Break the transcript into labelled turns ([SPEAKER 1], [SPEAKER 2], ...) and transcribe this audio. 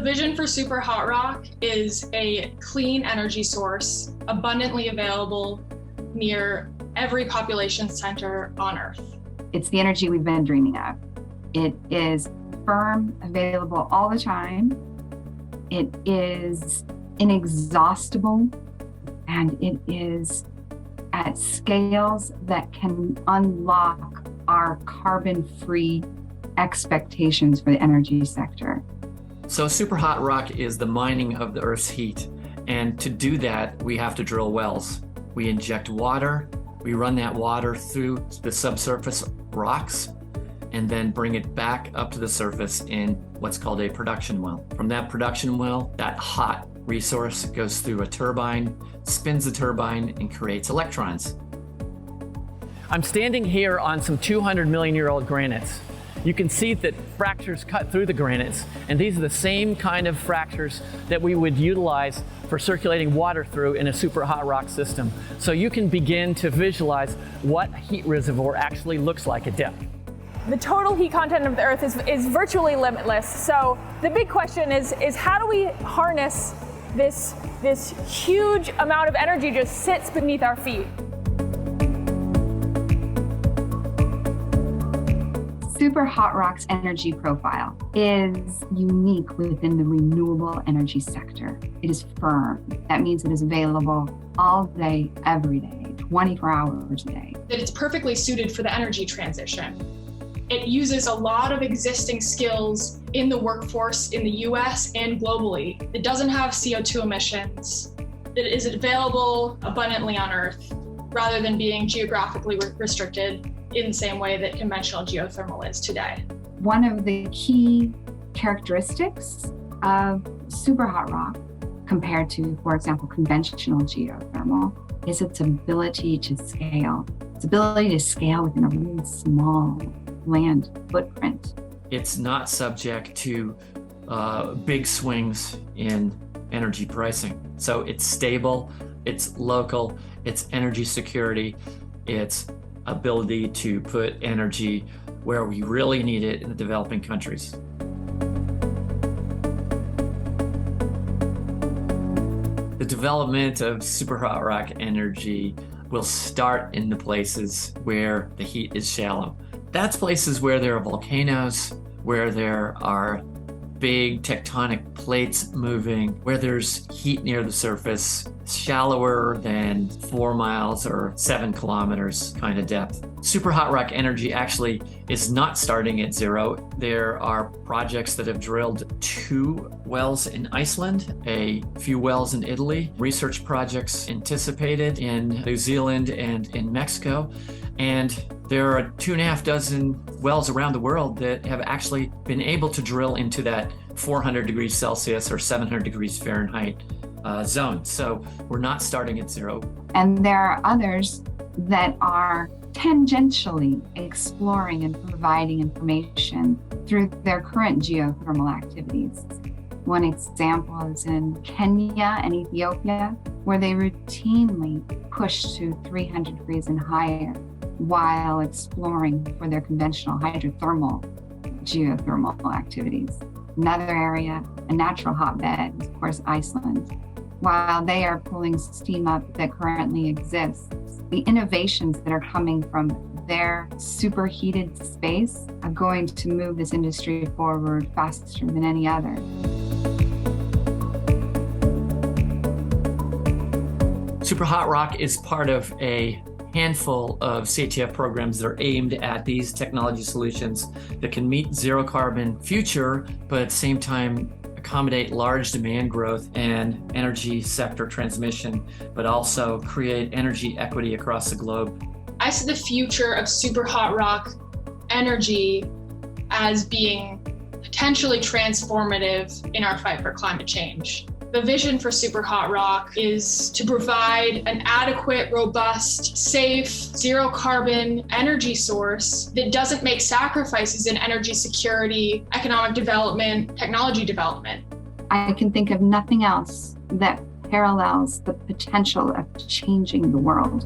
[SPEAKER 1] vision for Superhot rock is a clean energy source, abundantly available near every population center on Earth.
[SPEAKER 2] It's the energy we've been dreaming of. It is firm, available all the time. It is inexhaustible, and it is at scales that can unlock our carbon-free expectations for the energy sector.
[SPEAKER 3] So Superhot rock is the mining of the Earth's heat. And to do that, we have to drill wells. We inject water, we run that water through the subsurface rocks, and then bring it back up to the surface in what's called a production well. From that production well, that hot resource goes through a turbine, spins the turbine, and creates electrons.
[SPEAKER 4] I'm standing here on some 200 million year old granites. You can see that fractures cut through the granites, and these are the same kind of fractures that we would utilize for circulating water through in a superhot rock system. So you can begin to visualize what heat reservoir actually looks like at depth.
[SPEAKER 5] The total heat content of the Earth is virtually limitless. So the big question is how do we harness this huge amount of energy just sits beneath our feet?
[SPEAKER 2] Superhot rock's energy profile is unique within the renewable energy sector. It is firm. That means it is available all day, every day, 24 hours a day.
[SPEAKER 1] That it's perfectly suited for the energy transition. It uses a lot of existing skills in the workforce in the US and globally. It doesn't have CO2 emissions. It is available abundantly on Earth rather than being geographically restricted in the same way that conventional geothermal is today.
[SPEAKER 2] One of the key characteristics of superhot rock compared to, for example, conventional geothermal is its ability to scale. Its ability to scale within a really small land footprint.
[SPEAKER 3] It's not subject to big swings in energy pricing. So it's stable, it's local, it's energy security, it's ability to put energy where we really need it in the developing countries. The development of superhot rock energy will start in the places where the heat is shallow. That's places where there are volcanoes, where there are big tectonic plates moving, where there's heat near the surface, shallower than 4 miles or 7 kilometers kind of depth. Superhot rock energy actually is not starting at zero. There are projects that have drilled 2 wells in Iceland, a few wells in Italy, research projects anticipated in New Zealand and in Mexico. And there are 2.5 dozen wells around the world that have actually been able to drill into that 400 degrees Celsius or 700 degrees Fahrenheit zone. So we're not starting at zero.
[SPEAKER 2] And there are others that are tangentially exploring and providing information through their current geothermal activities. One example is in Kenya and Ethiopia, where they routinely push to 300 degrees and higher while exploring for their conventional hydrothermal geothermal activities. Another area, a natural hotbed, is of course Iceland. While they are pulling steam up that currently exists, the innovations that are coming from their superheated space are going to move this industry forward faster than any other.
[SPEAKER 3] Superhot rock is part of a handful of CATF programs that are aimed at these technology solutions that can meet zero carbon future, but at the same time accommodate large demand growth and energy sector transmission, but also create energy equity across the globe.
[SPEAKER 1] I see the future of superhot rock energy as being potentially transformative in our fight for climate change. The vision for Superhot rock is to provide an adequate, robust, safe, zero carbon energy source that doesn't make sacrifices in energy security, economic development, technology development.
[SPEAKER 2] I can think of nothing else that parallels the potential of changing the world.